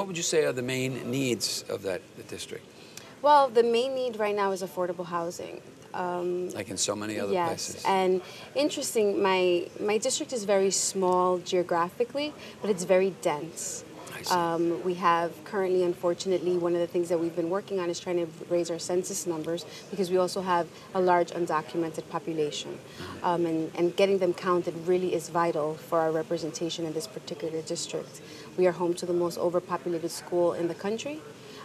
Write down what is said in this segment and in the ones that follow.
what would you say are the main needs of the district? Well, the main need right now is affordable housing. Like in so many other Yes, places. and interesting, my district is very small geographically, but it's very dense. I see. We have currently, unfortunately, one of the things that we've been working on is trying to raise our census numbers because we also have a large undocumented population. And getting them counted really is vital for our representation in this particular district. We are home to the most overpopulated school in the country.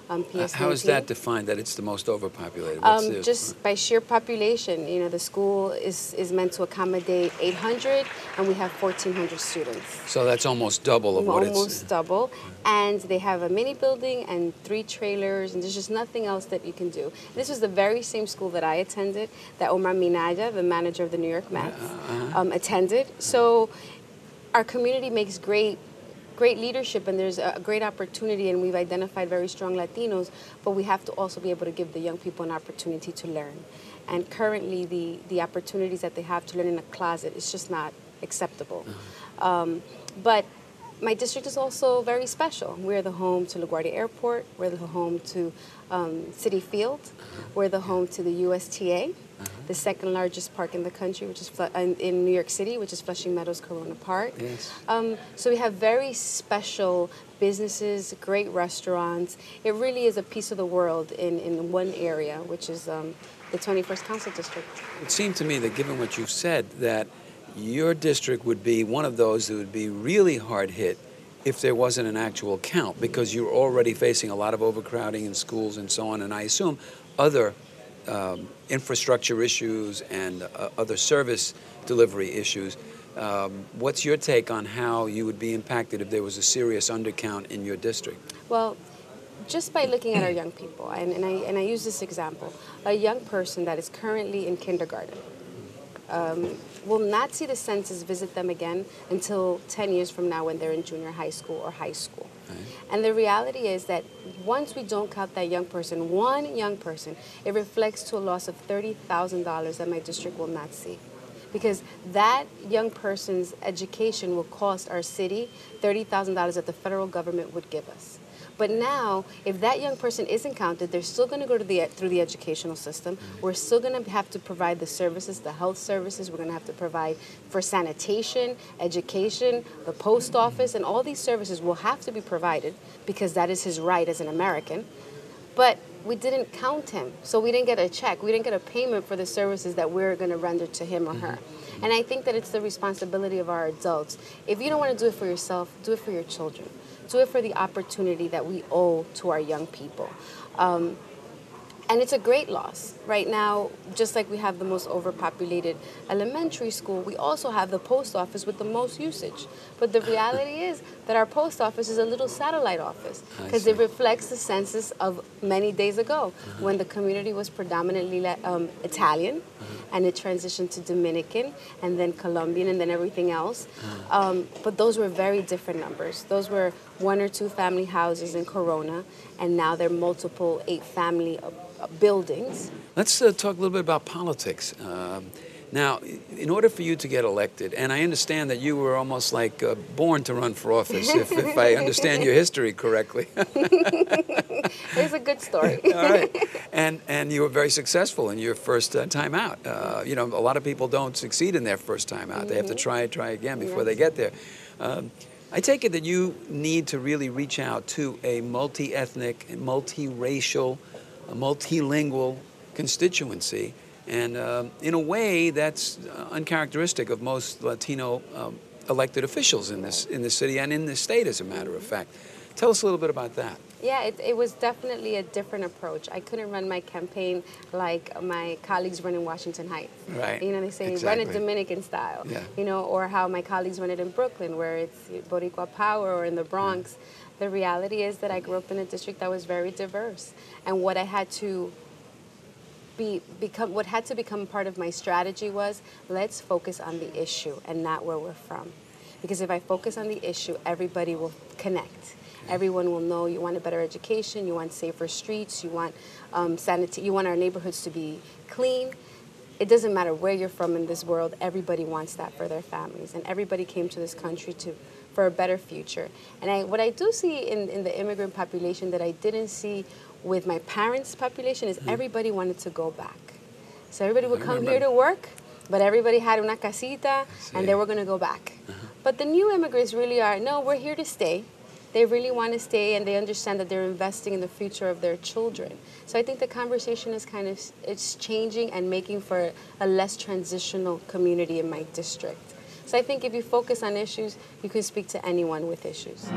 How is that defined, that it's the most overpopulated? What's Just by sheer population, you know, the school is meant to accommodate 800, and we have 1,400 students. So that's almost double of what it's... Almost double. And they have a mini building and 3 trailers, and there's just nothing else that you can do. This was the very same school that I attended, that Omar Minaya, the manager of the New York Mets, attended. So our community makes great leadership, and there's a great opportunity, and we've identified very strong Latinos, but we have to also be able to give the young people an opportunity to learn. And currently the opportunities that they have to learn in a closet is just not acceptable. But my district is also very special. We're the home to LaGuardia Airport, we're the home to Citi Field, we're the home to the USTA, the second largest park in the country, which is in New York City, which is Flushing Meadows Corona Park. Yes. So we have very special businesses, great restaurants. It really is a piece of the world in one area, which is the 21st Council District. It seemed to me that given what you've said, that your district would be one of those that would be really hard hit if there wasn't an actual count, because you're already facing a lot of overcrowding in schools and so on, and I assume other infrastructure issues and other service delivery issues. What's your take on how you would be impacted if there was a serious undercount in your district? Well, just by looking at our young people, and I use this example, a young person that is currently in kindergarten will not see the census visit them again until 10 years from now when they're in junior high school or high school. Right. And the reality is that once we don't count that young person, one young person, it reflects to a loss of $30,000 that my district will not see. Because that young person's education will cost our city $30,000 that the federal government would give us. But now, if that young person isn't counted, they're still going to go to through the educational system. We're still going to have to provide the services, the health services. We're going to have to provide for sanitation, education, the post office, and all these services will have to be provided because that is his right as an American. But we didn't count him, so we didn't get a check. We didn't get a payment for the services that we're going to render to him or her. And I think that it's the responsibility of our adults. If you don't want to do it for yourself, do it for your children. Do it for the opportunity that we owe to our young people. And it's a great loss. Right now, just like we have the most overpopulated elementary school, we also have the post office with the most usage. But the reality is that our post office is a little satellite office because it reflects the census of many days ago when the community was predominantly Italian and it transitioned to Dominican and then Colombian and then everything else. But those were very different numbers. Those were 1 or 2 family houses in Corona, and now they're multiple 8 family buildings. Let's talk a little bit about politics. Now, in order for you to get elected, and I understand that you were almost like born to run for office, if I understand your history correctly. It's a good story. All right. And you were very successful in your first time out. You know, a lot of people don't succeed in their first time out. They have to try again before they get there. I take it that you need to really reach out to a multi-ethnic, multiracial, multilingual constituency, and in a way that's uncharacteristic of most Latino elected officials in this city and in this state, as a matter of fact. Tell us a little bit about that. Yeah, it was definitely a different approach. I couldn't run my campaign like my colleagues run in Washington Heights. Right. You know, they say run it Dominican style. Yeah. You know, or how my colleagues run it in Brooklyn, where it's Boricua power, or in the Bronx. The reality is that I grew up in a district that was very diverse, and what I had to become part of my strategy was, let's focus on the issue and not where we're from. Because if I focus on the issue, everybody will connect. Everyone will know you want a better education, you want safer streets, you want you want our neighborhoods to be clean. it doesn't matter where you're from in this world, everybody wants that for their families. And everybody came to this country for a better future. And what I do see in the immigrant population that I didn't see with my parents' population is everybody wanted to go back. So everybody would come here to work, but everybody had una casita, and they were going to go back. But the new immigrants really are, no, we're here to stay. They really want to stay, and they understand that they're investing in the future of their children. So I think the conversation is it's changing and making for a less transitional community in my district. So I think if you focus on issues, you can speak to anyone with issues.